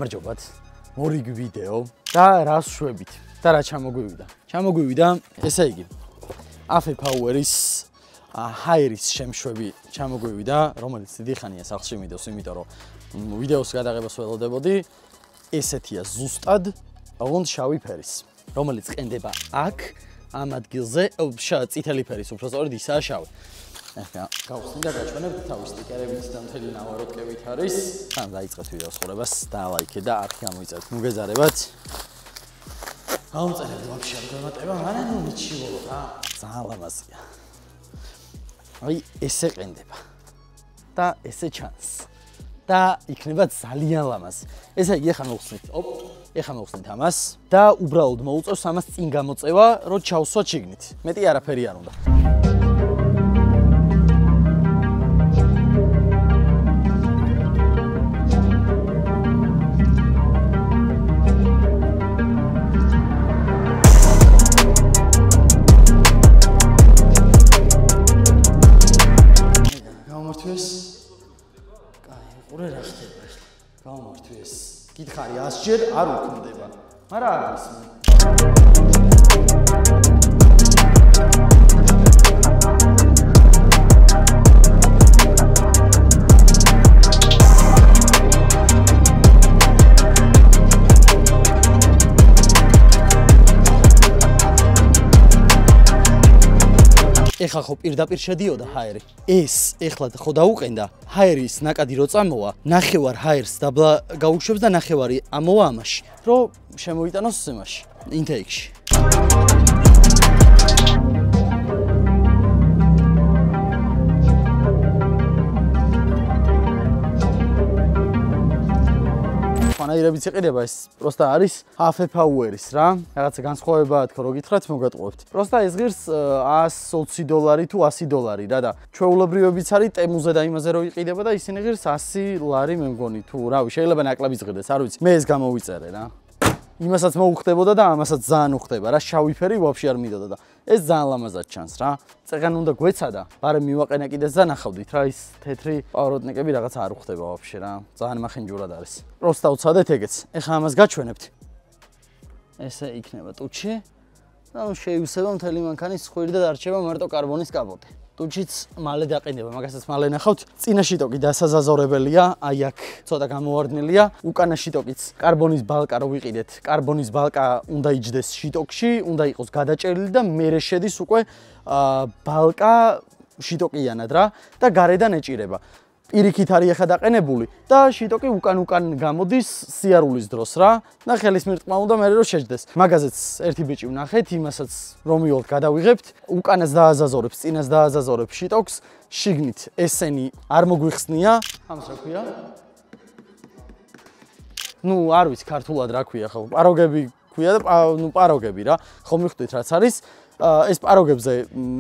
გამარჯობათ. მორიგ ვიდეო და რას შვებით და რა ჩამოგვივიდა. ჩამოგვივიდა, ესე იგი, AFE Power-ის ჰაერის შემშვები ჩამოგვივიდა, რომელიც დიდი ხანია სახლში მიდევს, იმიტომ რომ ვიდეოს გადაღებას ველოდებოდი. ესეთია ზუსტად, ოღონდ შავი ფერის, რომელიც ყენდება აქ, ამ ადგილზე, წითელი ფერის, უფრო სწორედ ისაა შავი. ახლა გავხსნი და გაჩვენებთ თავის სტიკერებით და მთელი ნავაროტკებით არის. თან დაიწყეთ ვიდეოს ყურებას და ლაიქე და აქ გამოიწევთ. მოგეზარებათ. გავწერეთ ვაფშე არ გამატება, მაგრამ ნუ მიჩივლო რა. ძალიან ლამაზია. აი ესე ყენდება. და ესე ჩანს. და იქნება ძალიან ლამაზი. ესე იგი ახლა მოვხსნით. ეხლა მოვხსნით ამას და უბრალოდ მოუწევს ამას წინ გამოწევა, რომ ჩავსვათ შიგნით. მეტი არაფერი არ უნდა. გითხარი 100 ჯერ არ უქმდება, მაგრამ არ ისმენ. ეხლა ხო პირდაპირ შედიოდა ჰაერი. ეს ეხლა ხო დაუყენდა, ჰაერის ნაკადი რო წამოვა, ნახევარ ჰაერს დაბლა გაუშვებს და ნახევარი ამოვა ამაში, რომ შემოიტანოს იმაში, ინტეიქში. ფანაირებიც იყიდება, ეს პროსტა არის AFE Power-ის რა. რაღაცა განსხვავებაა თქო, რო გითხრათ, მოგატყუებთ. პროსტა ეს ღირს $120 თუ $100 რა და ჩვეულებრივებიც არის ტემუზე და იმაზე რო იყიდება და ისინი ღირს $100 მე მგონი თუ რავი, შეიძლება ნაკლებიც ღირდეს, არ ვიცი. მე ეს გამოვიწერე რა. იმასაც მოუხდებოდა და ამასაც ძალიან უხდება რა, შავი ფერი ვაფშე არ მიდოდა და ეს ძალიან ლამაზად ჩანს რა. წეგან უნდა გვეცადა, ბარემ მივაყენა კიდეც და ნახავდით რა, ის თეთრი პავროტნიკები რაღაცა არ უხდება ვაფშე რა. ძალიან მახინჯურად არის. პროსტა უცადეთ ეგეც. ეხლა ამას გაჩვენებთ. ესე იქნება ტუჩი. და ნუ შეივსება მთელი მანქანის ხვირი და დარჩება მარტო კარბონის კაპოტი. ტუჩიც მალე დაყენდება, მაგასაც მალე ნახავთ. წინა შიტოკი დასაზაზორებელია, აი აქ ცოტა გამოვარდნილია. უკანა შიტოკიც კარბონის ბალკა რო ვიყიდეთ, კარბონის ბალკა უნდა იჯდეს შიტოკში, უნდა იყოს გადაჭერილი და მერე შედის უკვე ბალკა შიტოკიანად რა და გარედან ეჭირება. პირიქით არის ახლა დაყენებული და შიტოკი უკან გამოდის სიარულის დროს რა და ხელის მირტყმა უნდა მერე რომ შეჯდეს. მაგაზეც ერთი ბიჭი ვნახეთ, იმასაც რომ მიოლთ გადავიღებთ, უკანას დააზაზორებს, წინას დააზაზორებს შიტოკს, შიგნით ესენი არ მოგვიხსნია. ამას რა ქვია? ნუ არ ვიცი ქართულად რა ქვია ხო, პაროგები ქვია და ნუ პაროგები რა. ხო მიხვდით რაც არის? ეს პაროგებზე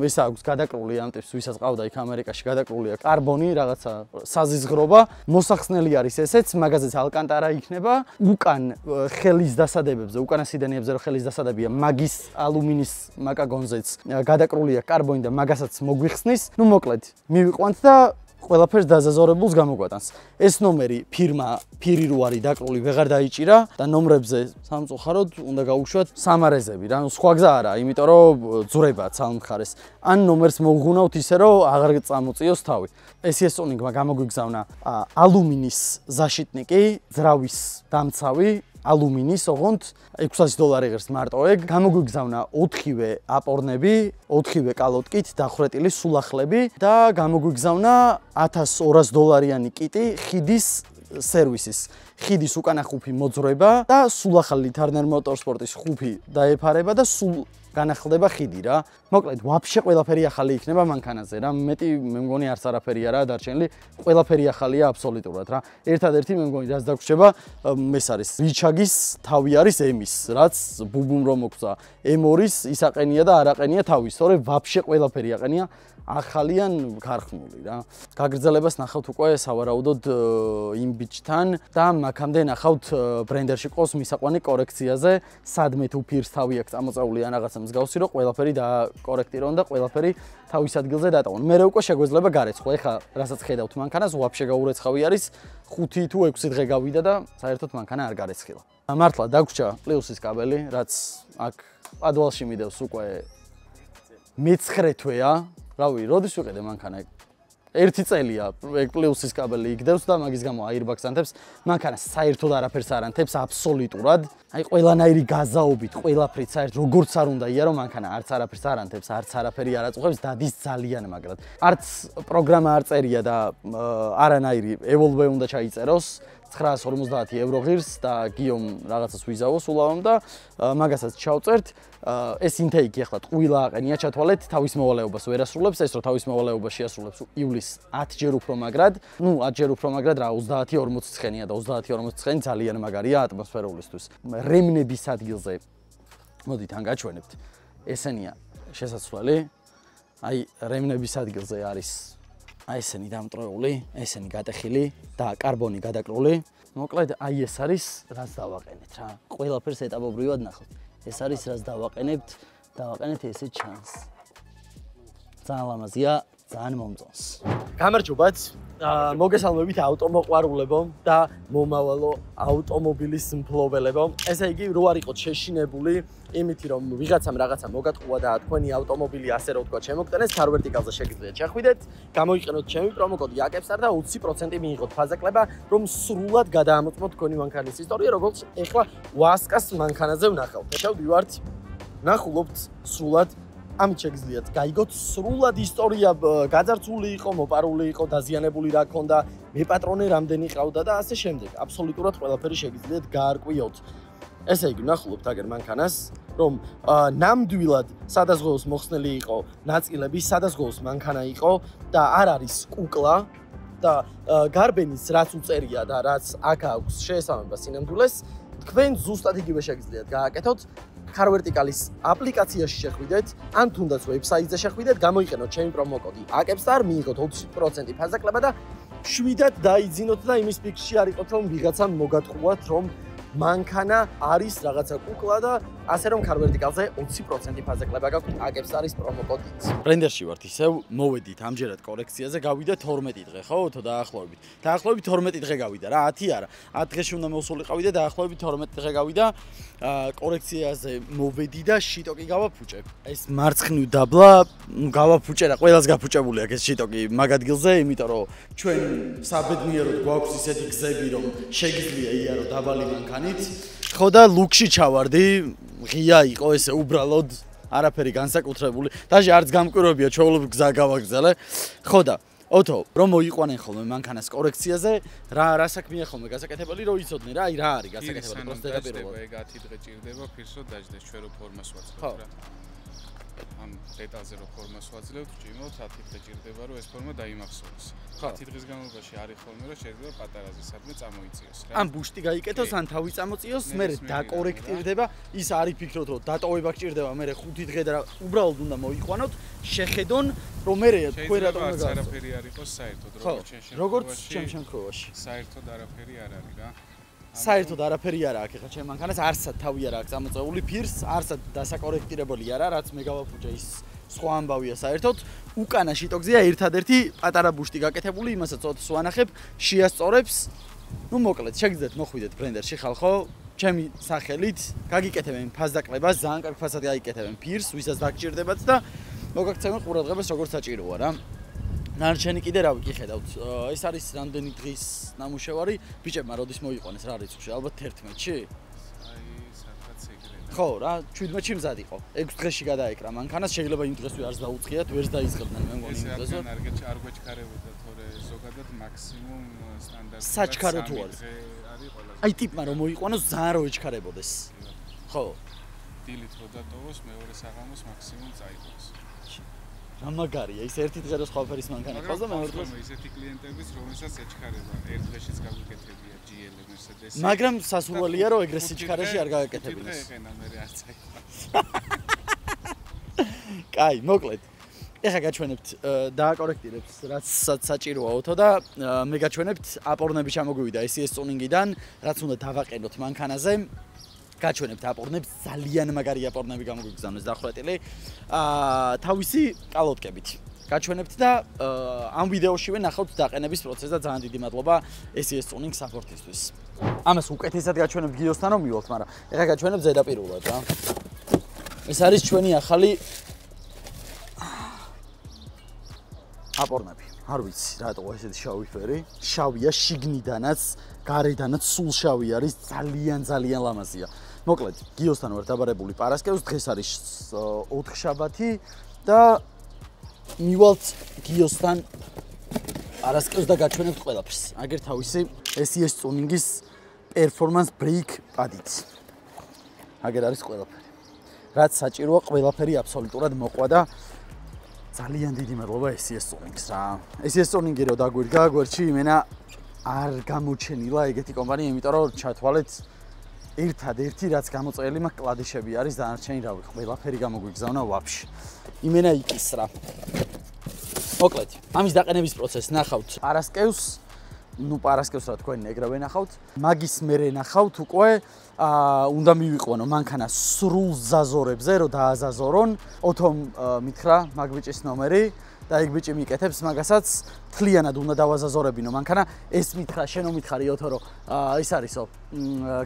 ეს აქვს გადაკრული ამ ტიპს, ვისაც ყავდა იქ ამერიკაში გადაკრულია კარბონი, რაღაცა საზიზღრობა, მოსახსნელი არის ესეც, მაგაზეც ალკანტარა იქნება, უკან ხელის დასადებებზე, უკანა სიდანეებზე რო ხელის დასადებია, მაგის ალუმინის მაკაგონზეც გადაკრულია კარბონი და მაგასაც მოგვიხსნის. ნუ მოკლედ, მივიყვანთ და ყველაფერს დაზაზორებულს გამოგვატანს. ეს ნომერი ფირი რო არის დაკრული, ვეღარ დაიჭირა და ნომრებზე სამწუხაროდ უნდა გაუშვათ სამარეზები რა, სხვა გზა არა, იმიტომ რომ ძვრება ცალ მხარეს. ან ნომერს მოუღუნავთ ისე რომ აღარ წამოწიოს თავი. SES-ონინგმა გამოგვიგზავნა ალუმინის ზაშიტნიკი, ძრავის დამცავი, ალუმინის, ოღონდ $600 ღირს მარტო ეგ. გამოგვიგზავნა 4-ვე აპორნები, 4-ვე კალოტკით დახვრეტილი სულახლები და გამოგვიგზავნა $1200-იანი კიტი ხიდის სერვისის. ხიდის უკანა ხუფი მოძრება და სულახალი Turner Motorsport-ის ხუფი დაეფარება და სულ განახლდება ხიდი რა. მოკლედ, ვაფშე ყველაფერი ახალი იქნება მანქანაზე რა. მეტი მე მგონი არც არაფერი არაა დარჩენილი. ყველაფერი ახალია აბსოლუტურად რა. ერთადერთი მე მგონი რაც დაგვრჩება, ეს არის რიჩაგის თავი არის M-ის, რაც ბუბუმ რომ მოგწა. M2-ის ისაყენია და არაყენია თავი. სწორედ ვაფშე ყველაფერი აყენია. ახალიან ქარხნული რა. გაგრძელებას ნახავთ უკვე სავარაუდოდ იმ ბიჭთან და მაქამდე ნახავთ ბრენდერში ყოს მისაყვანი კორექციაზე, სადმე თუ ფირს თავი აქვს წამოწეული ან რაღაცა მსგავსი, რომ ყველაფერი დააკორექტირონ და ყველაფერი თავის ადგილზე დატოვონ. მე უკვე შეგვეძლება გარეცხო. ეხლა რასაც ხედავთ მანქანას, ვაფშე გაურეცხავი არის 5 თუ 6 დღე გავიდა და საერთოდ მანქანა არ გარეცხილა. მართლა დაგვრჩა პლუსის კაბელი, რაც აქ პადვალში მიდევს უკვე მე-9 თვეა. რავი, როდის ვიყიდე მანქანა? 1 წელია ეგ პლუსის კაბელი იგდევს და მაგის გამო აირბაგს ანთებს. მანქანა საერთოდ არაფერს არ ანთებს აბსოლუტურად. აი ყველანაირი გაზაობით, ყველაფრით საერთოდ როგორც არ უნდა იარო მანქანა არც არაფერს არ ანთებს, არც არაფერი არ აწუხებს, დადის ძალიან მაგრად. არც პროგრამა არ წერია და არანაირი evolve უნდა ჩაიწეროს. 950 евро ღირს და გიომ რაღაცას ვიზავოს ულავამ და მაგასაც ჩავწერთ. ეს ინტეიკი ახლა ტყუილა აყენია ჩათვალეთ, თავის მოვალეობას ვერ ასრულებს, ეს რომ თავის მოვალეობას შეასრულებს ივლისს 10 ჯერ უფრო მაგრად. ნუ 10 ჯერ უფრო მაგრად რა 30-40 ცხენია და 30-40 ცხენი ძალიან მაგარია ატმოსფერულისთვის. რემნების ადგილზე მოდით ან გაჩვენებთ. ესენია შესაძლებელი. აი რემნების ადგილზე არის აი ესენი დამტრეული, ესენი გატეხილი და კარბონი გადაკრული. მოკლედ აი ეს არის რაც დავაყენეთ რა. ყველაფერს ეტაპობრივად ნახოთ. ეს არის რაც დავაყენებთ ესე ჩანს. ძალიან ლამაზია, ძალიან მომწონს. გამარჯობათ. მოგესალმებით ავტომოყვარულებო და მომავალო ავტომობილის მფლობელებო. ესე იგი რო არ იყოთ შეშინებული იმითი რომ ვიღაცამ რაღაცა მოგატყუა და თქვენი ავტომობილი ასე რომ თქვა შემოგტანეს car vertical-ზე შეგიძლიათ შეხვიდეთ, გამოიყენოთ ჩემი პრომოკოდი AKEPSTAR და 20% მიიღოთ ფაზაკლება, რომ სრულად გადაამოწმოთ თქვენი მანქანის ისტორია, როგორც ეხლა WASCA-ს მანქანაზე ვნახავთ. შევდივართ, ნახულობთ სრულად ამით შეგიძლიათ გაიგოთ სრულად ისტორია, გაძარცული იყო, მოპარული იყო, დაზიანებული რა ქონდა, მეპატრონე რამდენი ყავდა და ასე შემდეგ. აბსოლუტურად ყველაფერი შეგიძლიათ გაარკვიოთ. ესე იგი, ნახულობთ აგერ მანქანას, რომ ნამდვილად სადაზღვეოს მოხსნელი იყო ნაწილები, სადაზღვეოს მანქანა იყო და არ არის კუკლა და გარბენის რაც უწერია და რაც აქ აქვს შეესაბამება სინამდვილეს, თქვენ ზუსტად იგივე შეგიძლიათ გააკეთოთ. car vertical-ის აპლიკაციაში შეხვიდეთ, ან თუნდაც ვებსაიტზე შეხვიდეთ, გამოიყენოთ ჩემი პრომოკოდი AKEPSTAR, მიიღოთ 20% ფაზაკლება და შვიდად დაიძინოთ და იმის ფიქრში არ იყოთ, რომ ვიღაცამ მოგატყუათ, რომ მანქანა არის რაღაცა კუკლა და ასე რომ car vertical-ზე 20% ფაზაკლება გაქვთ AKEPSTAR-ის პრომოკოდით. ბრენდერში ვართ ისევ, მოვედით ამჯერად კორექციაზე, გავიდა 12 დღე, ხო, დაახლოებით. დაახლოებით 12 დღე გავიდა რა, 10 არა. 10 დღეში უნდა მოვსულიყავი და დაახლოებით 12 დღე გავიდა. კორექციაზე მოვედი და შიტოკი გავაფუჭე. ეს მარცხნივ დაბლა, გავაფუჭე რა, ყველას გაფუჭებული აქვს ეს შიტოკი მაგ ადგილზე, იმიტომ რომ ჩვენ საბედნიეროდ გვაქვს ისეთი გზები, რომ შეგიძლია იარო დაბალი მანქანით. ხო და ლუქში ჩავარდი, ღია იყო ესე უბრალოდ, არაფერი განსაკუთრებული. დაჟე არც გამკვირვებია, ჩვეულებრივ გზა გავაგზავნე. ხო და ოთო, რომ მოიყვანენ ხოლმე მანქანას კორექციაზე, რა საქმეა ხოლმე გასაკეთებელი, რომ იცოდნენ რა, აი რა არის გასაკეთებელი პროცედურა. ეგ 10 დღე ჭირდება ფირს რომ დაждდეს, ჩვენ რო ფორმას ვაძლევთ რა. ამ დეტალზე რო ფორმას ვაძლევთ, ჭიმოთ 10 დღე ჭირდება რომ ეს ფორმა დაიმახსოვროს. 10 დღის განმავლობაში არის ხოლმე რომ შეიძლება პატარაზე სადმე წამოიწიოს რა. ან ბუშტი გაიკეთოს, ან თავი წამოწიოს, მე დაკორექტირდება, ის არის ფიქრობთ რომ დატოვება გჭირდება, მე 5 დღე და უბრალოდ უნდა მოიყვანოთ, შეხედონ რომ მე თქვენ რატომ გაგაცნოთ. არაფერი არ იყოს საერთოდ, როგორც ჩემ შემთხვევაში. საერთოდ არაფერი არ არის რა. საერთოდ არაფერი არ აქვს ეხლა ჩემ მანქანას, არსად თავი არ აქვს წამოწეული ფირს, არსად დასაკორექტირებული არა, რაც მე გავაფუჭე ის სხვა ამბავია საერთოდ. უკანა შიტოკზეა ერთადერთი პატარა ბუშტი გაკეთებული, იმასაც ოთს ვანახებ, შეასწორებს. ნუ მოკლედ, შეგიძლიათ მოხვიდეთ ბრენდერში ხალხო, ჩემი სახელით, გაგიკეთებენ ფაზაკლებას, ძალიან კარგ ფასად გაიკეთებენ ფირს, ვისაც დაგჭირდებათ და მოგაქცევენ ყურადღებას როგორც საჭიროა რა. ნარჩენი კიდე რა ვიკი ხედავთ. ეს არის რამდენი დღის ნამუშევარი, ბიჭებმა როდის მოიყვანეს რა რიცხვში, ალბათ 11-ში? აი, სადღაც ეგრე. ხო რა, 17-ში მზად იყო. 6 დღეში გადაეკრა მანქანას, შეიძლება იმ დღესვე არც დაუწყიათ, ვერც დაიწყებდნენ მე მგონი იმ დღესვე. ეს არ გვეჩქარებოდა თორე ზოგადად მაქსიმუმ სტანდარტი საჩქარო თუ არის. აი ტიპმა რომ მოიყვანოს ძალიან რო ეჩქარებოდეს. ხო. დილით რო დატოვოს, მეორე საღამოს მაქსიმუმ წაიღოს. რა მაგარია, ის ერთი დღე რო სხვაფერის მანქანა ყავს და მეორე დღეს ისეთი კლიენტების, რომელსაც ეჩქარება, ერთ დღეშიც გაგვიკეთებია GL Mercedes. მაგრამ სასურველია რომ ეგრე სიჩქარეში არ გააკეთებინეს. ეხენა მე არ წაიღო. კაი, მოკლედ. ეხა გაჩვენებთ დააკორექტირებს, რაც საჭიროა უთო და მე გაჩვენებთ აპორნები ჩამოგვივიდა SES ტუნინგიდან, რაც უნდა დავაყენოთ მანქანაზე. გაჩვენებთ აპორნებს, ძალიან მაგარი აპორნები გამოგვიგზავნეს დახრეტილი. თავისი კალოტკებით გაჩვენებთ და ამ ვიდეოშივე ნახავთ დაყენების პროცესს და ძალიან დიდი მადლობა SES Tuning support-ისთვის. ამას უკეთესად გაჩვენებთ გიოსთან რომ მივალთ, მაგრამ ეხლა გაჩვენებთ ზედაპირულად რა. ეს არის ჩვენი ახალი აპორნები. არ ვიცი რატო ესეთი შავი ფერი. შავია შიგნიდანაც, გარედანაც სულ შავი არის, ძალიან ლამაზია. მოკლედ, გიოსთან ვარ დაბარებული პარასკევს, დღეს არის 4 შაბათი და მივალთ გიოსთან პარასკევს და გაჩვენებთ ყველაფერს. აგერ თავისი SES Tuning-ის performance brake pad-ით. აგერ არის ყველაფერი. რაც საჭიროა, ყველაფერი აბსოლუტურად მოყვა და ძალიან დიდი მადლობა SES Tuning-ს რა. SES Tuning-ი რო დაგვირგა გვერდში, იმენა არ გამოჩენილა ეგეთი კომპანია, იმიტომ რომ ჩათვალეთ ერთადერთი რაც გამოწეული მაქვს კლადიშები არის, დანარჩენი რავი, ყველაფერი გამოგვიგზავნა ვაფშე. იმენა იკის რა. მოკლედ, ამის დაყენების პროცესს ნახავთ პარასკევს, პარასკევს რა თქვენ ეგრევე ნახავთ. მაგის მერე ნახავთ უკვე უნდა მივიყვანო მანქანა სრულ ზაზორებზე, რომ დააზაზორონ. ოთომ მითხრა მაგ ბიჭის ნომერი და ეგ ბიჭი მიკეთებს მაგასაც თლიანად უნდა დავაზაზორებინო მანქანა. ეს მითხრა, შენ მომითხარი ოთო რომ ის არისო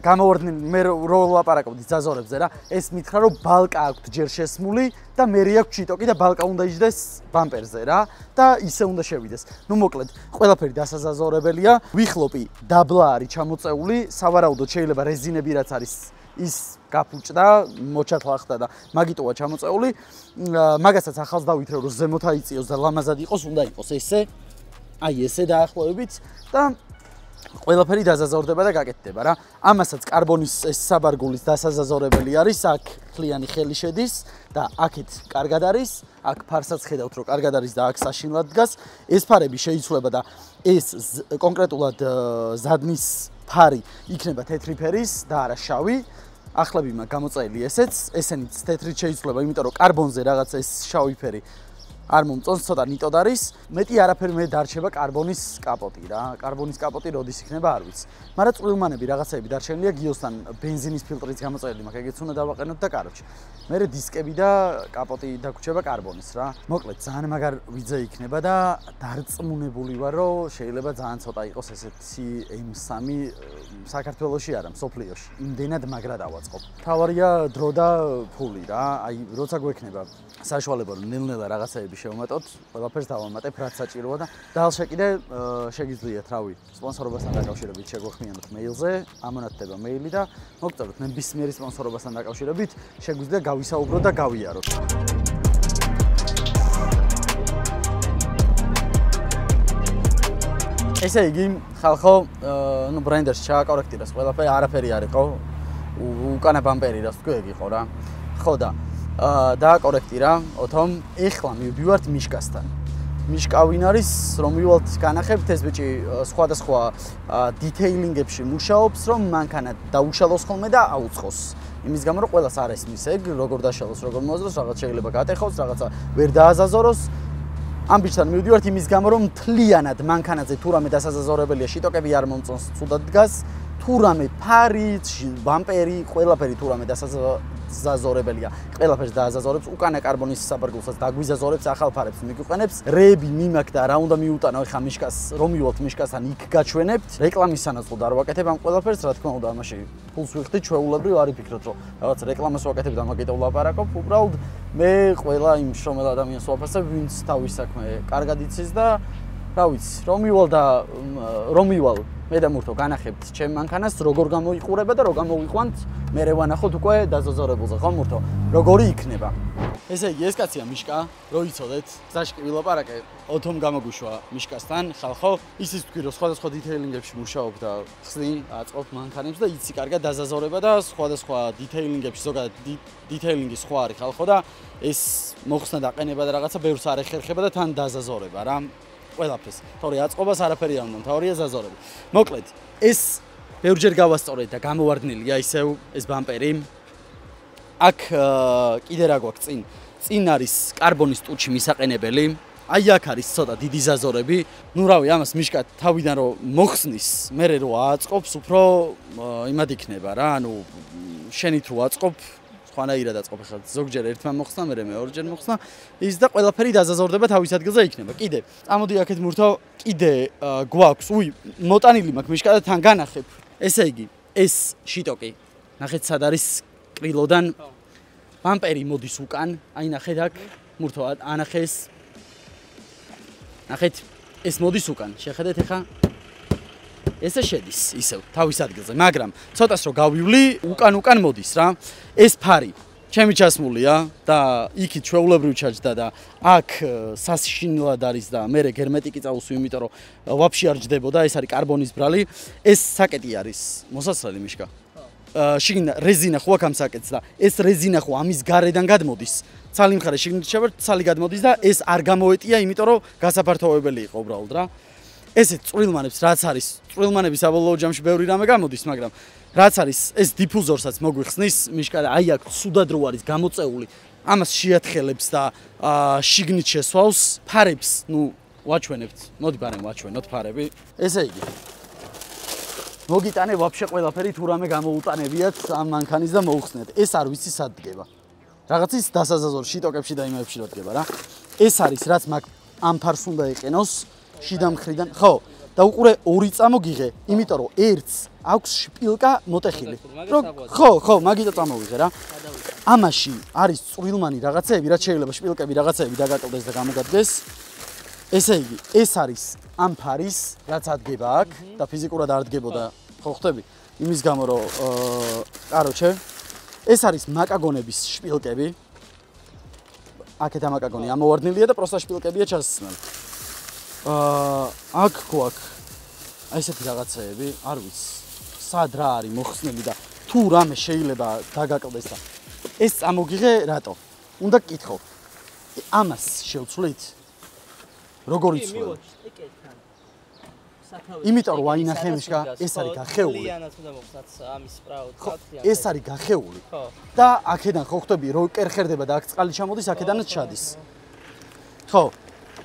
გამოვარდნილი მე რო ლაპარაკობდი ზაზორებზე რა. ეს მითხრა რომ ბალკა აქვს ჯერ შესმული და მერე აქვს ჩიტოკი და ბალკა უნდა იჯდეს ბამპერზე რა და ისე უნდა შევიდეს. ნუ მოკლედ, ყველაფერი დასაზაზორებელია. ვიხლოპი დაბლა არის ჩამოწეული, სავარაუდოდ შეიძლება რეზინები რაც არის ის გაფუჭდა, მოჩათლახდა და მაგიტოა ჩამოწეული. მაგასაც ახალს დავითრევ რომ ზემოთ აიწიოს და ლამაზად იყოს, უნდა იყოს ესე. აი ესე დაახლოებით და ყველაფერი დაზაზორდება და გაკეთდება რა. ამასაც კარბონის ეს საბარგულის დასაზაზორებელი არის, აქ ხლიანი ხელი შედის და აქეთ კარგად არის, აქ ფარსაც ხედავთ რომ კარგად არის და აქ საშინლად დგას. ეს ფარები შეიცვლება და ეს კონკრეტულად ზადნის ფარი იქნება თეთრი ფერის და არა შავი. ახლები მაგ გამოწეული ესეც, ესენიც თეთრით შეიცვლება, იმიტომ რომ კარბონზე რაღაც ეს შავი ფერი არ მომწონს, ცოტა ნიტოდ არის. მეტი არაფერი მე დარჩება კარბონის კაპოტი რა. კარბონის კაპოტი როდის იქნება არ ვიცი. მაგრამ წვრილმანები რაღაცეები დარჩენილია გიოსთან ბენზინის ფილტრიც გამოწეული მაქვს, ეგეც უნდა დავაყენოთ და კაროჩი. მერე დისკები და კაპოტი დაგვრჩება კარბონის რა. მოკლედ, ძალიან მაგარ ვიძე იქნება და დარწმუნებული ვარ, რომ შეიძლება ძალიან ცოტა იყოს ესეთი M3 საქართველოში არა, მსოფლიოში. იმდენად მაგრა დავაწყობ. თავარია დრო და ფული რა. აი, როცა გვექნება საშუალება რომ ნელ-ნელა რაღაცეები შევმატოთ, ყველაფერს დავამატებ, რაც საჭიროა და დალშე კიდე შეგიძლიათ, რავი, სპონსორობასთან დაკავშირებით შეგვეხმიანოთ მეილზე, ამონათდება მეილი და მოგწეროთ ნებისმიერი სპონსორობასთან დაკავშირებით, შეგვიძლია გავისაუბროთ და გავიაროთ. ესე იგი, ხალხო, ნუ ბრენდერში ჩააკორექტიროს ყველაფერი, არაფერი არ იყო, უკანა ბამპერი რას თქვი ეგ იყო რა. ხო და დააკორექტირა, ოთომ ეხლა მივდივართ მიშკასთან. მიშკა ვინ არის, რომ მივალთ განახებთ, ეს ბიჭი სხვადასხვა დითეილინგებში მუშაობს, რომ მანქანა დაუშალოს ხოლმე და აუწყოს. იმის გამო რომ ყველას არ ესმის ეგ, როგორ დაშალოს, როგორ მოაზროს, რაღაც შეიძლება გატეხოს, რაღაცა ვერ დააზაზოროს. ამ ბიჭთან მივდივართ იმის გამო რომ მთლიანად მანქანაზე თუ რამე დასაზაზორებელია, შიტოკები არ მომწონს, ცუდად დგას. თუ რამე ფარი, ბამპერი, ყველაფერი თუ რამე დასაზაზორებელია, ყველაფერს დააზაზორებს, უკანა კარბონის საბარგულსაც დაგვიზაზორებს, ახალ ფარებს მიგვიყენებს. რეები მიმაქვს და რა უნდა მიუტანო ხა მიშკას, რომ მივალთ მიშკასთან იქ გაჩვენებთ. რეკლამის სანაცვლოდ არ ვაკეთებ ამ ყველაფერს, რა თქმა უნდა, ამაში ფულს ვიხდი, ჩვეულებრივ არ იფიქროთ, რომ რაღაც რეკლამას ვაკეთებ და მაგიტო ვლაპარაკობ. უბრალოდ მე ყველა იმ შრომელ ადამიანს ვაფასებ, ვინც თავის საქმე კარგად იცის და რა ვიცი, რომ მივალ მე და მურთო განახებთ ჩემ მანქანას, როგორ გამოიყურება და რო გამოვიყვანთ, მერე ვანახოთ უკვე დაზაზორებულზე, ხო მურთო, როგორი იქნება. ესე იგი, ეს კაცია მიშკა, რო იცოდეთ, გზაში კი ვილაპარაკე, ოთომ გამოგვიშვა მიშკასთან, ხალხო, ისიც თქვი, რომ სხვადასხვა დითეილინგებში მუშაობ და ხსნი აწყობ მანქანებს და იცი კარგად დაზაზორება და სხვადასხვა დითეილინგებში, ზოგადად დითეილინგი სხვა არის ხალხო და ეს მოხსნა დაყენება და რაღაცა ბევრს არ ეხერხება და თან დაზაზორება რა. ყველაფერს. თორე აწყობას არაფერი არ უნდა, თავია ზაზორები. მოკლედ, ეს ბევრჯერ გავასწორეთ და გამოვარდნილია ისევ ეს ბამპერი. აქ კიდე რა გვაქვს წინ? წინ არის კარბონის ტუჩი მისაყენებელი. აი აქ არის ცოტა დიდი ზაზორები. ნუ რავი, ამას მიშკა თავიდან რომ მოხსნის, მერე რო ააწყობს, უფრო იმად იქნება რა, ანუ შენით რო აწყობ, სხვანაირად აწყობ, ხა ზოგჯერ ერთმა მოხსნა, მერე მეორეჯერ მოხსნა, ის და ყველაფერი დაზაზორდება თავის ადგილზე იქნება. კიდე, წამოდი აქეთ მურთო, კიდე გვაქვს, მოტანილი მაქვს მიშკა და თან განახებ. ესე იგი, ეს შიტოკი. ნახეთ სად არის კრილოდან ბამპერი მოდის უკან, აი ნახეთ აქ, მურთო ანახე ეს. ნახეთ, ეს მოდის უკან. შეხედეთ ახლა. ესე შედის ისევ თავის ადგილზე, მაგრამ ცოტას რო გავივლი, უკან მოდის რა. ეს ფარი ჩემი ჩასმულია და იქით ჩვეულებრივ ჩაჯდა და აქ სასიშინლად არის და მე გერმეტიკი წაუსვი, იმიტომ რომ ვაფშე არ ჯდებოდა, ეს არის კარბონის ბრალი. ეს საკეტი არის მოსასრალი მიშკა. შიგნ რეზინა ხო აქ ამ საკეტს და ეს რეზინა ხო ამის გარედან გადმოდის. ცალი მხარე შიგნით შევარ, ცალი გადმოდის და ეს არ გამოეტია, იმიტომ რომ გასაფართოვებელი იყო უბრალოდ რა. ესეთ წვრილმანებს რაც არის, წვრილმანები საბოლოო ჯამში ბევრი რამე გამოდის, მაგრამ რაც არის ეს დიფუზორსაც მოგვიხსნის, მიშკა აი აქ სუდად რო არის გამოწეული, ამას შეათხელებს და შიგნით შესვავს, ფარებს, ნუ ვაჩვენებთ. მოდი ბარემ ვაჩვენოთ ფარები. ესე იგი მოგიტანე ვაფშე ყველაფერი თუ რამე გამოუტანებიათ ამ მანქანის და მოუხსნეთ. ეს არ ვიცი სად დგება. რაღაცის დასაზაზორ შიტოკებში და იმებში რო დგება რა. ეს არის რაც მაგ ამ ფარს უნდა ეყენოს შიდა მხრიდან. ხო, და უყურე ორი წამოგიღე, იმიტომ რომ ერთს აქვს შპილკა მოტეხილი. ხო, მაგიტო წამოვიღე რა. ამაში არის წვრილმანი რაღაცეები, რაც შეიძლება შპილკები რაღაცეები დაგაკლდეს და გამოგადგეს. ესე იგი, ეს არის ამ ფარის, რაც ადგება აქ და ფიზიკურად არ დგებოდა, ხო ხვდები? იმის გამო რომ კაროჩე, ეს არის მაკაგონების შპილკები. აქეთ ამაკაგონი ამოვარდნილია და პროსტა შპილკებია ჩასმული. აქ გვაქვს აი ესეთი რაღაცეები, არ ვიცი, სად რა არის მოხსნილი და თუ რამე შეიძლება დაგაკლდეს და ეს წამოგიღე რატო? უნდა გკითხო. ამას შევცვლით? როგორ იცვლება? იმიტომ რომ აინახე მიშკა, ეს არის გახეული. ეს არის გახეული. და აქედან ხო ხვდები, რო კერხერდება და აქ წყალი ჩამოდის, აქედანაც ჩადის. ხო.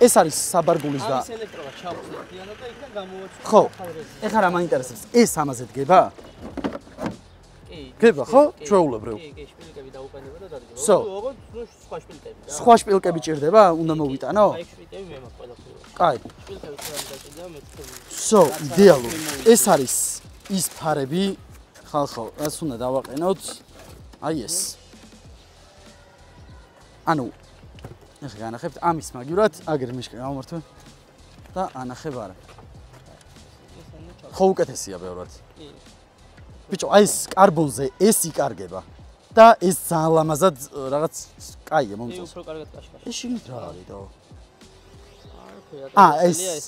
ეს არის საბარგულის და ამის ელექტროა ჩავხსნებიანად და იქიდან გამოვაჩვენე. ხო. ეხლა რა მაინტერესებს? ეს ამაზე დგება? კი. დგება, ხო? ჩვეულებრივ. კი, შპილკები დაუყენება და დადგება. ოღონდ სხვა შპილკები და. სხვა შპილკები ჭირდება? უნდა მოვიტანო? აი შპილკები მე მაქვს ყველაფერი. კაი. შპილკები შეიძლება დაჭირდება მე თქვი. იდეალური. ეს არის ის ფარები, ხალხო, რაც უნდა დავაყენოთ. აი ეს. ანუ ეხლა განახებთ ამის მაგივრად, აგერ მიშკა გამომართვე და ანახებ არა. ხო უკეთესია ბევრად. კი. ბიჭო, აი ეს კარბონზე ეს იკარგება და ეს ძალიან ლამაზად რაღაც კაია მომწონს. უფრო კარგად კაშკაშა. ეს შიგნით რა არის და?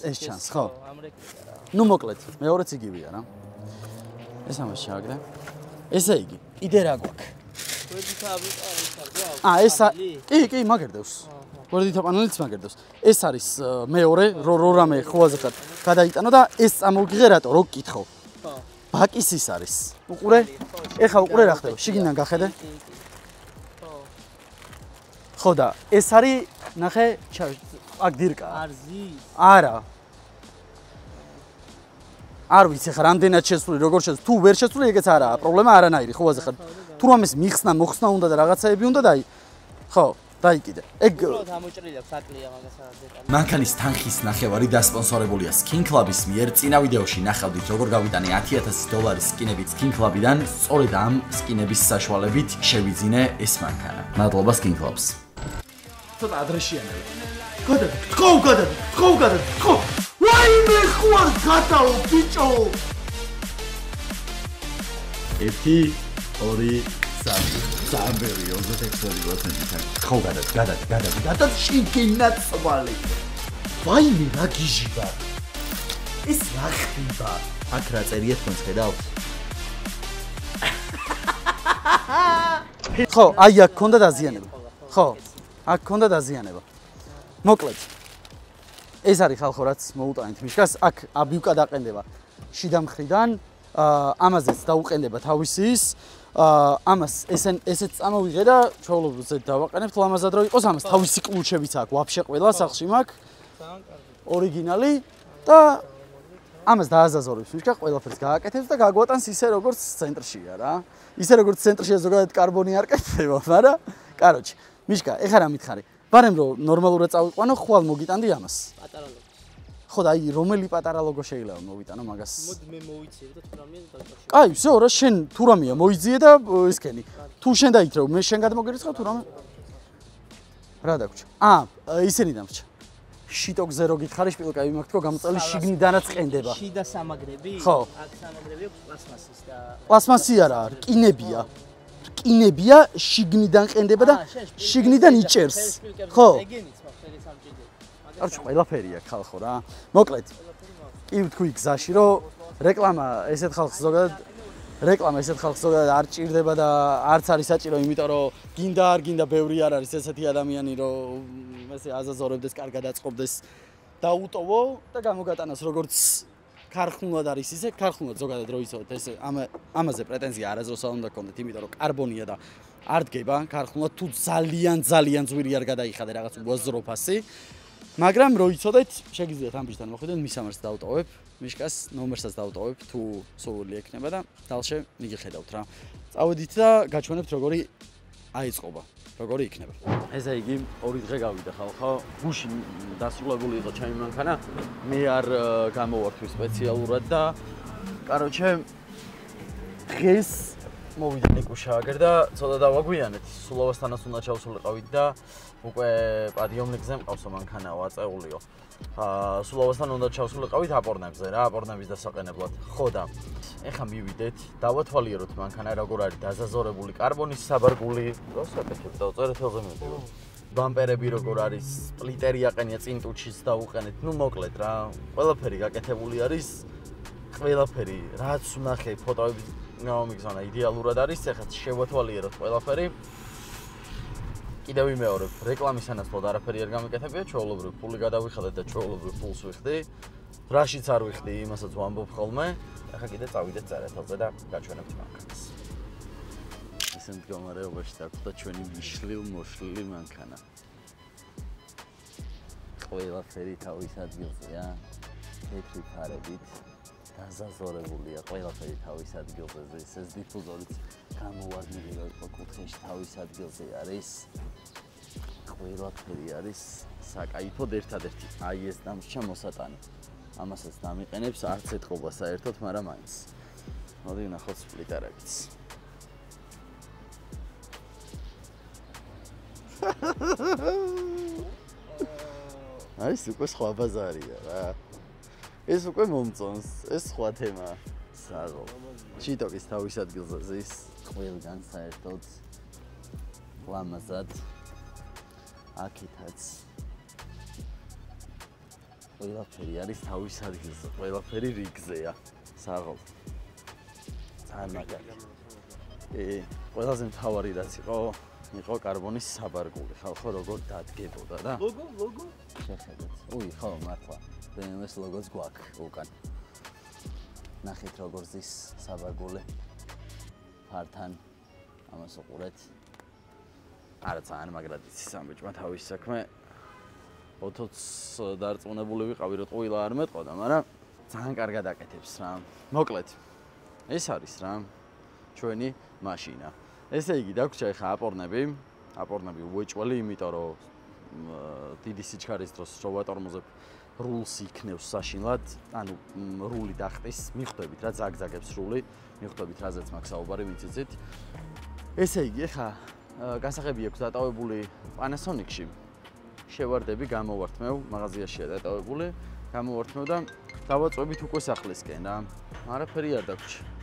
ეს ჩანს, ხო. ნუ მოკლედ, მეორეც იგივეა რა. ეს ამას შეაგდე. ესე იგი, კიდე რა გვაქვს? ეს კი, მაგერდევს. გვერდითა პანელიც მაგერდევს. ეს არის მეორე, რო რამე ხოაზე ხარ გადაიტანო და ეს წამოვიღე რატო, რო გკითხო. ხო. ბაკის ის არის. უყურე? ეხა უყურე რა ხდება? შიგნიდან გახედე? ხო. ხო და ეს არის, ნახე, აქ დირკა. არზის. არა. არ ვიცი ხა რამდენად შესული, როგორ შესული. თუ ვერ შესული, ეგეც არაა, პრობლემა არანაირი, ხოაზე ხარ. თუ რამეს მოხსნა უნდა და რაღაცაები უნდა და აი. ხო. დაიკიდე. ეგ გამოჭრილი აქვს აკლია მაგასაც დეტალი. მანქანის თანხის ნახევარი დასპონსორებულია Skin Club-ის მიერ. წინა ვიდეოში ნახავდით როგორ გავიტანე $10,000 სკინებით Skin Club-იდან. სწორედ ამ სკინების საშუალებით შევიძინე ეს მანქანა. მადლობა Skin Club-ს. ცოტა ადრესიანები. გადადი. ვაიმე ხوار გადაო ბიჭო. 1 2 სამბერი 26%. ხო გადადი შიგინაცვალი. ვაიმე რა გიჟიბა. ეს რა ხდება? აქ რა წერია თქვენს ხედავთ? ხო, აი აქ ქონდა დაზიანება. ხო, აქ ქონდა დაზიანება. მოკლედ. ეს არის ხალხო რაც მოუტანეთ მიშკას, აქ აბიუკა დაყენდება შიდა მხრიდან, ამაზეც დაუყენდება თავისი ის ამას ესეც წამოვიღე და ჩვეულებრივ დავაყენებთ ლამაზად რო იყოს ამას თავისი კლუჩებიც აქვს ვაფშე ყველა სახლში მაქვს ორიგინალი და ამას დააზაზორებს მიშკა ყველაფერს გააკეთებს და გაგვატანს ისე როგორც ცენტრშია რა ისე როგორც ცენტრშია ზოგადად კარბონი არ კეთდება მაგრამ კაროჩი მიშკა ეხლა რა მითხარი ბარემ რომ ნორმალურად წავიყვანო ხვალ მოგიტანდი ამას პატარა ლოგო ხო და აი რომელი პატარა ლოგო შეიძლება მოვიტანო მაგას მოდი მე მოვიციე და თუ რამეა დაგახსოვე კაი всё რა შენ თუ რამეა მოიძიე და ისქენი თუ შენ დაიქრევ მე შენ გადმოგერიცხავ თუ რამე რა დაგვრჩა ისენი დამრჩა შიტოგზე რო გითხარი შპილკა იმაქ თქო გამოწელი შიგნიდანაც ყენდება შიდა სამაგრები ხო აქ სამაგრები აქვს პლასმასის და პლასმასი არა რკინებია შიგნიდან ყენდება და შიგნიდან იჭერს ხო ეგენიც მაქვს ეს სამჭიდე არჩ ყველაფერია ხალხო რა მოკლედ კი ვთქვი გზაში რომ რეკლამა ესეთ ხალხს ზოგადად არ ჭირდება და არც არის საჭირო იმიტომ რომ გინდა არ გინდა ბევრი არ არის ესეთი ადამიანი რომ ესე აზაზორებდეს კარგად აწყობდეს დაუტოვო და გამოგატანოს როგორც ქარხნულად არის ისე ქარხნულად ზოგადად რო იცოდეთ ესე ამაზე პრეტენზია არასდროს არ უნდა გქონდეთ იმიტომ რომ კარბონია და არ დგება ქარხნულად თუ ძალიან ძვირი არ გადაიხადე რაღაც უაზროფასი მაგრამ რო იცოდეთ შეგიძლიათ ამ ბიჭთან მოხვიდეთ მისამართს დავტოვებ მიშკას ნომერსაც დავტოვებ თუ სურვილი ექნება და დალშე მიგიხედავთ რა წავედით და გაჩვენებთ როგორი აიწყობა როგორი იქნება ესე იგი ორი დღე გავიდა ხალხო გუში დასრულებული იყო ჩემი მანქანა მე არ გამოვარქვი სპეციალურად და კაროჩე დღეს მოვიდა ნიკუშააგერ და ცოტა დავაგვიანეთ სულოვასთანაც უნდა ჩავსულიყავით და უკვე პადიომნიკზე მყავსო მანქანა ვაწეულიო სულოვასთან უნდა ჩავსულიყავით აპორნებზე რა აპორნების დასაყენებლად ხო და ეხა მივიდეთ დავათვალიეროთ მანქანა როგორ არის დაზაზორებული კარბონის საბარგული როსაკეთებ დავწერეთ ხელზე მივიდე ბამპერები როგორ არის სპლიტერი აყენია წინ ტუჩის დავუყენეთ ნუ მოკლედ რა ყველაფერი გაკეთებული არის ყველაფერი რაც ვნახე ფოტოები გამომიგზავნა იდეალურად არის ეხლა შევათვალიეროთ ყველაფერი კიდევ ვიმეორებ რეკლამის ანაცვლოდ არაფერი არ გამიკეთებია ჩვეულებრივ ფული გადავიხადე და ჩვეულებრივ ფულს ვიხდი რაშიც არ ვიხდი იმასაც ვამბობ ხოლმე ეხლა კიდე წავიდეთ წერეთელზე და გაჩვენებთ მანქანას ისე მდგომარეობაში დაგვხვდა ჩვენი მიშლილ-მოშლილი მანქანა ყველაფერი თავის ადგილზეა თეთრი ფარებით დაზაზორებულია ყველაფერი თავის ადგილზე ეს დიფუზორიც გამოვარდნილი რო იყო კუთხეში თავის ადგილზე არის ყველაფერი არის საკაიფოდ ერთადერთი აი ეს დამრჩა მოსატანი ამასაც დამიყენებს არც ეთყობა საერთოდ მაგრამ მაინც მოდი ვნახოთ სპლიტერებიც აი ეს უკვე სხვა ბაზარია რა ეს უკვე მომწონს ეს სხვა თემა საღო ჩიტოკის თავის ადგილზე ზის ყველგან საერთოდ ლამაზად აქეთაც ყველაფერი არის თავის ადგილზე ყველაფერი რიგზეა საღო ძალიან მაგარი ყველაზე მთავარი რაც იყო კარბონის საბარგული ხალხო როგორ დადგებოდა და ლოგო შეხედეთ უი ხო მართლა BMW-ს ლოგოც გვაქვს უკან ნახეთ როგორ ზის საბარგული ფართან ამას უყურეთ არა ძალიან მაგრად იცის ამ ბიჭმა თავის საქმე ოთოც დარწმუნებული ვიყავი რომ ყვილა არ მეტყოდა მაგრამ ძალიან კარგად აკეთებს რა მოკლედ ეს არის რა ჩვენი მაშინა ესე იგი დაგვრჩა ხა აპორნები უეჭველი იმიტომ რომ დიდი სიჩქარის დროს რო ვატორმოზებ რულს იქნევს საშინლად ანუ რული დახტის მიხვდებით რა ზაგზაგებს რული მიხვდებით რაზეც მაქვს საუბარი მიწიცით ესე იგი ხა გასაღები აქვს დატოვებული Panasonic-ში შევარდები გამოვართმევ მაღაზიაშია დატოვებული გამოვართმევ და დავაწვევით უკვე სახლისკენ რა არაფერი არ დაგვრჩა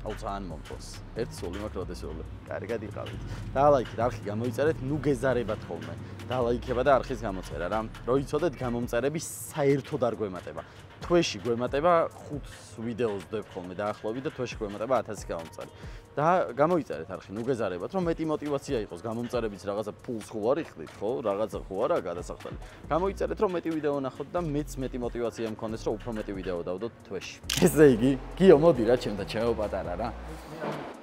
აუ ძალიან მომწონს ერთ სული მაქვს როდესული კარგად იყავით დალაიქით არხი გამოიწერეთ ნუ გეზარებათ ხოლმე დალაიქება და არხის გამოწერა რა რო იცოდეთ გამომწერები საერთოდ არ გვემატება თვეში გვემატება 5 ვიდეოს ვდებ ხოლმე დაახლოებით და თვეში გვემატება 1000 გამომწერი და გამოიწერეთ არხი ნუ გეზარებათ რომ მეტი мотиваცია იყოს გამომწერებიც რაღაცა ფულს ხო არ იხდით ხო რაღაცა ხო არა გადასახდელი გამოიწერეთ რომ მეტი ვიდეო ნახოთ და მეც მეტი мотиваცია მქონდეს რომ უფრო მეტი ვიდეო დავდოთ თვეში ესე იგი გიო მოდი რა ჩემთან ჩაეპატარა რა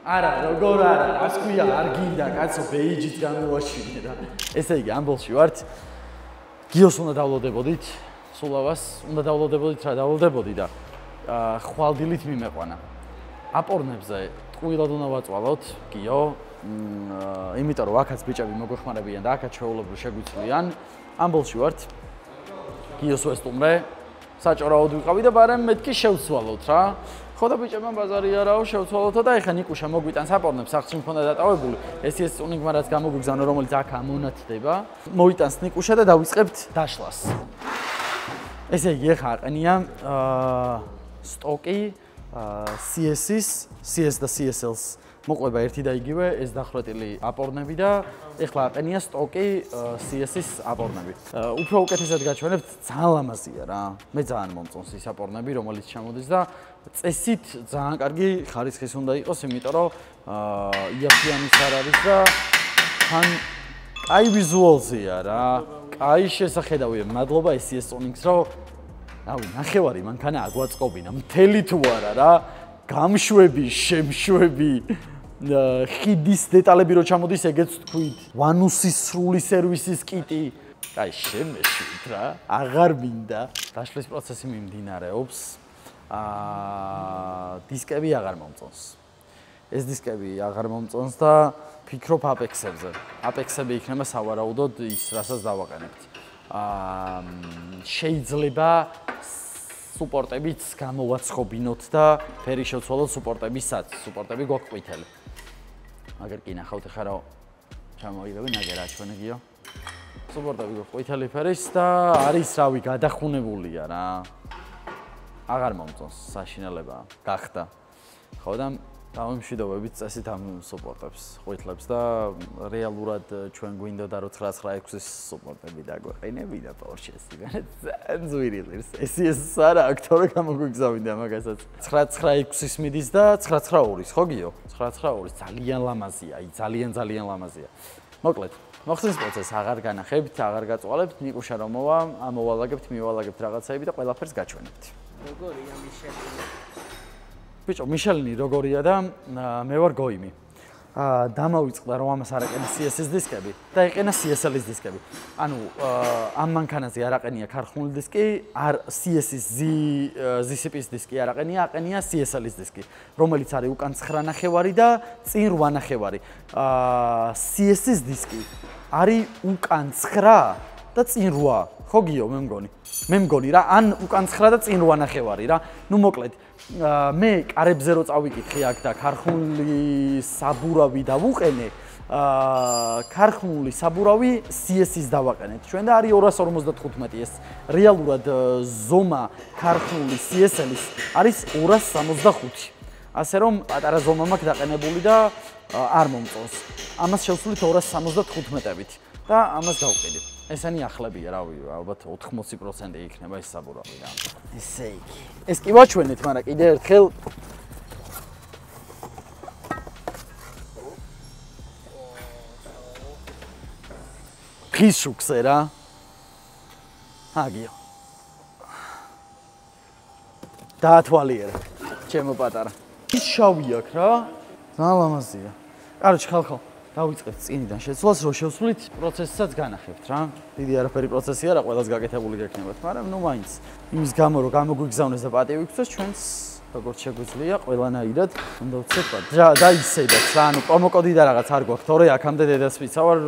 არა, როგორ არა, რას ქვია, არ გინდა, კაცო, ბეიჯით გამოვაშინე რა. ესე იგი, ამბოლში ვართ. გიოს უნდა დავლოდებოდით, სულავას უნდა დავლოდებოდით, რა დავლოდებოდი და ხვალდილით მიმეყვანა. აპორნებზე ტყუილად უნდა ვაწვალოთ, გიო, იმიტომ რომ აქაც ბიჭები მოგვეხმარებიან და აქაც ჩვეულებრივ შეგვიცვლიან. ამბოლში ვართ. გიოს ვესტუმრე, საჭორაოდ ვიყავი და ბარემ მეთქი შევცვალოთ რა. ხო და ბიჭებმა ბაზარი არაო შევცვალოთო და ეხა ნიკუშა მოგვიტანს აპორნებს სახლში მქონდა დატოვებული. ეს ტუნინგმა რაც გამოგვიგზავნა, რომელიც აქ ამონათდება, მოვიტანს ნიკუშა და დავიწყებთ დაშლას. ესე იგი, ეხა აყენია სტოკი CS და CSL-ს მოყვება ერთი და იგივე ეს დახრეტილი აპორნები და ეხლა აყენია სტოკი CS-ის აპორნები. უფრო უკეთესად გაჩვენებთ, ძალიან ლამაზია რა. მე ძალიან მომწონს ის აპორნები, რომელიც ჩამოდის და წესით ძალიან კარგი ხარისხის უნდა იყოს, იმიტომ რომ იაფიანის არ არის და თან კაი ვიზუალზია რა. კაი შესახედავია. მადლობა CS Tonics რომ რავი, ნახევარი მანქანა აგვაწყობინა. მთელი თუ არა რა. გამშვები, შემშვები ხიდის დეტალები რო ჩამოდის, ეგეც თქვით. ვანუსის სრული სერვისის კიტი. კაი, შემეშვით რა. აღარ მინდა. დაშლის პროცესი მიმდინარეობს. დისკები აღარ მომწონს. ეს დისკები აღარ მომწონს და ფიქრობ აპექსებზე. აპექსები იქნება სავარაუდოდ ის, რასაც დავაყენებთ. შეიძლება სუპორტებიც გამოვაცხობინოთ და ფერი შევცვალოთ სუპორტებისაც. სუპორტები გვაქვს ყვითელი. აგერ კი ნახავთ ხა რა ჩამოიღები ნაგერა ჩვენი გიო. სუპორტები გვაქვს ყვითელი ფერის და არის რავი გადახუნებულია რა. აღარ მომწონს საშინელება გახდა. ხო და დამშვიდობებით წესით ამ სუპორტებს, ყვითლებს და რეალურად ჩვენ გვინდოდა რომ 996-ის სუპორტები დაგვეყენები და Porsche-ს იგივე ძალიან ძვირი ღირს. ეს არა აქტორი გამოგვიგზავნიდა მაგასაც. 996-ის მიდის და 992-ის, ხო გიო? 992-ის ძალიან ლამაზია, ძალიან ლამაზია. მოკლედ, მოხსნის პროცესს აღარ განახებთ, აღარ გაწვალებთ, ნიკუშა რომ მოვა, ამოვალაგებთ, მივალაგებთ რაღაცები და ყველაფერს გაჩვენებთ. როგორია მიშელინი? ბიჭო, მიშელინი როგორია და მე ვარ გოიმი. დამავიწყდა რომ ამას არ აყენა CS-ის დისკები და ეყენა CSL-ის დისკები. ანუ ამ მანქანაზე არ აყენია ქარხნული დისკი, არ CS-ის ZCP-ის დისკი არ აყენია, აყენია CSL-ის დისკი, რომელიც არის უკან 9 ნახევარი და წინ 8 ნახევარი. CS-ის დისკი არის უკან 9 და წინ 8. ხო გიო, მე მგონი რა, ან უკან 9 და წინ 8 ნახევარი რა. ნუ მოკლედ მე კარებზე რო წავიკითხე აქ და ქარხნული საბურავი დავუყენე, ქარხნული საბურავი CS-ის დავაყენეთ ჩვენ და არის 255 ეს. რეალურად ზომა ქარხნული CSL-ის არის 265. ასე რომ პატარა ზომა მაქვს დაყენებული და არ მომწონს. ამას შევსვლით 275-ებით და ამას გავყიდე. ესენი ახლებია, რავი, ალბათ 80% იქნება ეს საბურავი რა. ესე იგი. ეს კი ვაჩვენეთ, მაგრამ კიდე ერთხელ ხის შუქზე რა. აგიო. დაათვალიერე. ჩემო პატარა. ის შავი აქვს რა. ძალიან ლამაზია. კაროჩ, ხალხო. დავიწყებთ წინიდან შეცვლას, რო შევსვლით, პროცესსაც განახებთ რა. დიდი არაფერი პროცესი არა, ყველას გაკეთებული გექნებათ, მაგრამ ნუ მაინც იმის გამო რომ გამოგვიგზავნეს და პატივი გქცეს, ჩვენს როგორც შეგვიძლია, ყველანაირად უნდა ვცეთ დაისედაც რა, ანუ პრომოკოდი და რაღაც არ გვაქვს, თორე აქამდე დედასვიცა ვარ.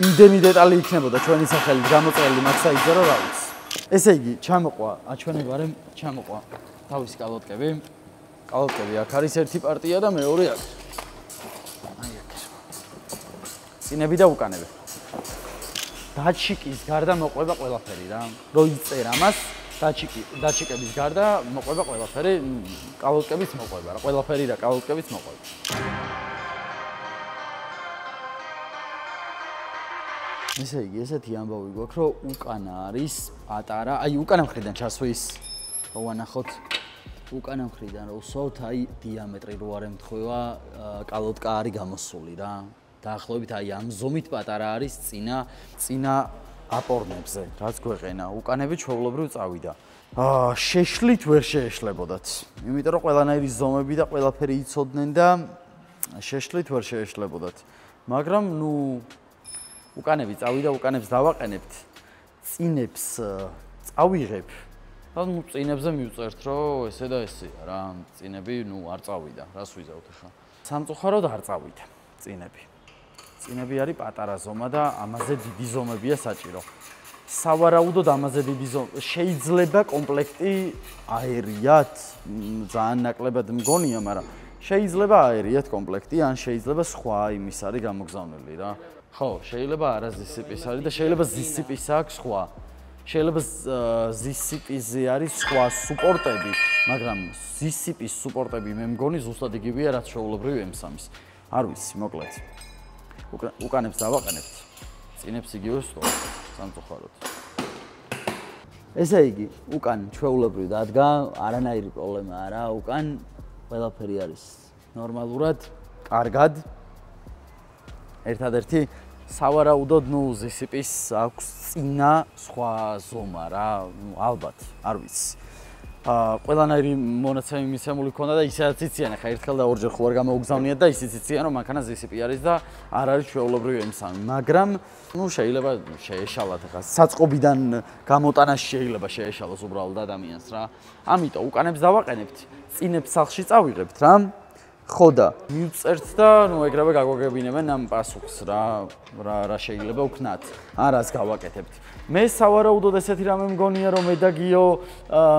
იმდენი დეტალი იქნებოდა ჩვენი სახელით გამოწერილი მაგ საიტზე, რომ რა ვიცი. ესე იგი, ჩამოყვა, აჩვენებარემ ჩამოყვა თავის კალოტკები. კალოტკები აქ არის ერთი პარტია და მეორე აქ. წინები და უკანები. დაჩიკის გარდა მოყვება ყველაფერი რა. რო იწერ ამას, დაჩიკების გარდა მოყვება ყველაფერი, კალოტკებიც მოყვება რა. ყველაფერი და კალოტკებიც მოყვება. ესე იგი, ესეთი ამბავი გვაქვს, რომ უკანა არის პატარა, აი უკანა მხრიდან ჩასვის. რო ვანახოთ უკანა მხრიდან რო ვსვავთ, აი დიამეტრი რო არ ემთხვევა, კალოტკა არის გამოსული რა. დაახლოებით აი ამ ზომით პატარა არის წინა აპორნებზე, რაც გვეყენა. უკანები ჩვეულებრივ წავიდა. შეშლით ვერ შეეშლებოდათ. იმიტომ რომ ყველანაირი ზომები და ყველაფერი იცოდნენ და შეშლით ვერ შეეშლებოდათ. მაგრამ ნუ უკანები წავიდა, უკანებს დავაყენებთ. წინებს წავიღებ. და ნუ წინებზე მივწერთ, რომ ესე და ესეა რა. წინები ნუ არ წავიდა. რას ვიზავთ ახლა? სამწუხაროდ არ წავიდა წინები. წინები არის პატარა ზომა და ამაზე დიდი ზომებია საჭირო. სავარაუდოდ ამაზე დიდი ზომა შეიძლება კომპლექტი აერიათ, ძალიან ნაკლებად მგონია, მაგრამ შეიძლება აერიათ კომპლექტი, ან შეიძლება სხვა იმის არის გამოგზავნილი რა. ხო, შეიძლება არა ZCP-ის არის და შეიძლება ZCP-ის აქვს სხვა. შეიძლება ZCP-ზე არის სხვა სუპორტები, მაგრამ ZCP-ის სუპორტები მე მგონი ზუსტად იგივეა, რაც ჩვეულებრივი M3-ის. არ ვიცი, მოკლედ. უკანებს დავაყენებთ. წინებს იგივე ვსვამ, სამწუხაროდ. ესე იგი, უკან ჩვეულებრივ დადგა, არანაირი პრობლემა არა, უკან ყველაფერი არის ნორმალურად, კარგად. ერთადერთი სავარაუდოდ ნუ ZCP-ის აქვს წინა სხვა ზომა რა, ალბათ, არ ვიცი. ყველანაირი მონაცემი მიცემული ქონდა და ისედაც იციან, ახლა ერთხელ და ორჯერ ხო არ გამოუგზავნიათ და ისიც იციან, რომ მანქანა ZCP არის და არ არის ჩვეულებრივი M3, მაგრამ ნუ შეიძლება შეეშალათ ახლა საწყობიდან გამოტანაში შეიძლება შეეშალოს უბრალოდ ადამიანს რა. ამიტომ უკანებს დავაყენებთ, წინებს სახლში წავიღებთ რა. ხო და მივწერთ და ნუ ეგრევე გაგვაგებინებენ ამ პასუხს რა შეიძლება ვქნათ, ან რას გავაკეთებთ. მე სავარაუდოდ ესეთი რამე მგონია, რომ მე და გიო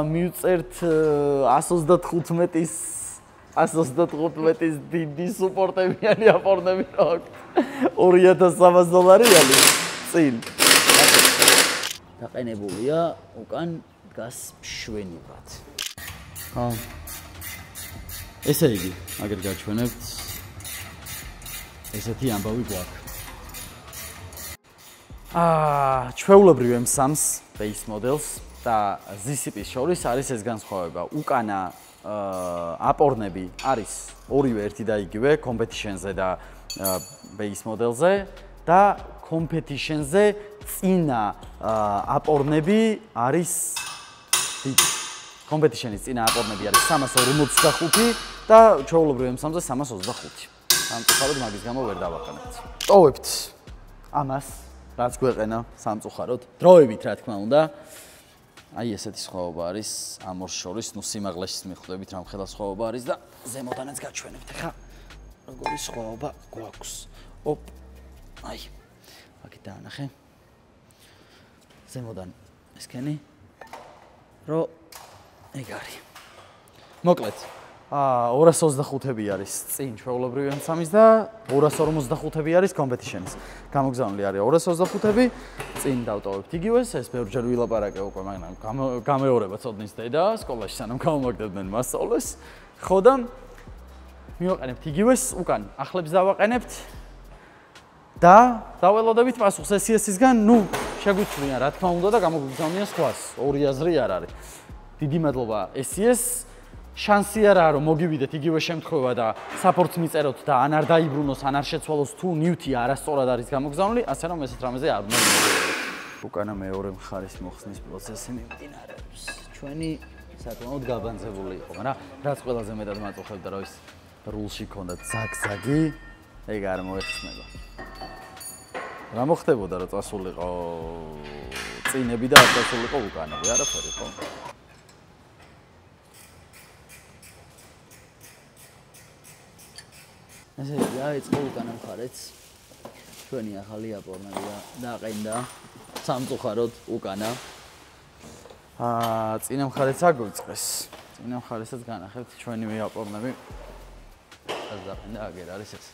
მივწერთ 135-ის დიდი სუპორტებიანი აპორნები რა აქვს. $2300 წინ. დაყენებულია, უკან დგას მშვენივრად. ხო. ესე იგი, აგერ გაჩვენებთ. ესეთი ამბავი გვაქვს. ჩვეულებრივ M3-ს base models და ZCP-ს შორის არის ეს განსხვავება. უკანა აპორნები არის ორივე ერთი და იგივე competition-ზე და base model-ზე და competition-ზე წინა აპორნები არის დიდი. competition-ის წინა აპორნები არის 345 და ჩვეულებრივ M3-ზე 325. სამწუხაროდ მაგის გამო ვერ დავაყენებთ. ტოვებთ ამას, რაც გვეყენა სამწუხაროდ. დროებით, რა თქმა უნდა. აი ესეთი სხვაობა არის ამ ორ შორის, ნუ სიმაღლეშიც მიხვდებით რა მხედა სხვაობა არის და ზემოდანაც გაჩვენებთ. ხა როგორი სხვაობა გვაქვს. ოპ. აი. აქ დაანახე. ზემოდან ესკენი. რო ეგ არის. მოკლედ 225-ები არის წინ ჩვეულებრივი M3-ის და 255-ები არის competition-ის. გამოგზავნილი არის 225-ები, წინ დავტოვებთ იგივეს, ეს ბევრჯერ ვილაპარაკე უკვე, მაგრამ გამეორება ცოდნის დედა, სკოლაში სანამ გამომაგდებდნენ მასწავლეს. ხო და მივაყენებთ იგივეს, უკან ახლებს დავაყენებთ და დაველოდებით პასუხს SES-ისგან, ნუ შეგვიჩვენია რა თქმა უნდა და გამოგზავნია სხვას. ორი აზრი არ არის. დიდი მადლობა SES. შანსი არაა რომ მოგივიდეთ იგივე შემთხვევა და საპორტს მიწეროთ და ან არ დაიბრუნოს, ან არ შეცვალოს თუ ნიუტი არასწორად არის გამოგზავნილი, ასე რომ ესეთ რამეზე არ უნდა მოგივიდეთ. უკანა მეორე მხარის მოხსნის პროცესი მიმდინარეობს. ჩვენი საკმაოდ გაბანძებული იყო, მაგრამ რაც ყველაზე მეტად მაწუხებდა, რომ ის რულში ქონდა ზაგზაგი, ეგ არ მოეხსნება. რა მოხდებოდა რომ წასულიყო წინები და არ წასულიყო უკანები, არაფერი ხო? ესე იგი, აიწყო უკანა მხარეც. ჩვენი ახალი აპორნები დააყენდა სამწუხაროდ უკანა. წინა მხარეც აგვიწყეს. წინა მხარესაც განახებთ ჩვენივე აპორნები. რაც დააყენდა აგერ არის ეს.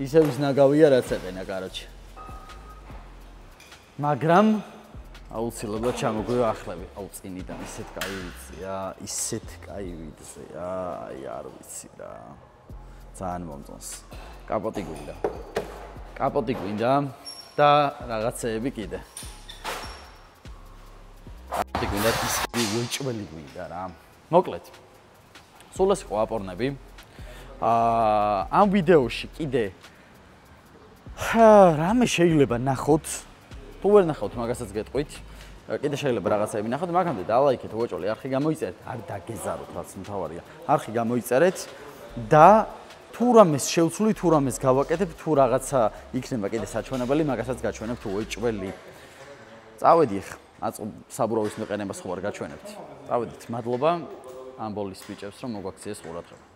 ისევ ის ნაგავია რაც ეყენა, კაროჩე. მაგრამ აუცილებლად ჩამოგვივა ახლები. აუ წინიდან ისეთ კაი ვიცია, ისეთ კაი ვიცია, აი არ ვიცი რა. ძალიან მომწონს. კაპოტი გვინდა. კაპოტი გვინდა და რაღაცეები კიდე. კაპოტი გვინდა, ისეთი უეჭველი გვინდა რა. მოკლედ. სულ ეს იყო აპორნები. ამ ვიდეოში კიდე რამე შეიძლება ნახოთ. თუ ვერ ნახავთ, მაგასაც გეტყვით. კიდე შეიძლება რაღაცები ნახოთ, მაგამდე დალაიქეთ, უოჭოლი, არხი გამოიწერეთ, არ დაგეზაროთ, რაც მთავარია. არხი გამოიწერეთ და თუ რამეს შევცვლი, თუ რამეს გავაკეთებ, თუ რაღაცა იქნება კიდე საჩვენებელი, მაგასაც გაჩვენებთ უოჭველი. წავედი ახლა, საბურავის მიყენება სხვა არ გაჩვენებთ. წავედით, მადლობა ამ ბოლის ბიჭებს, რომ მოგვაქციეს ყურადღება.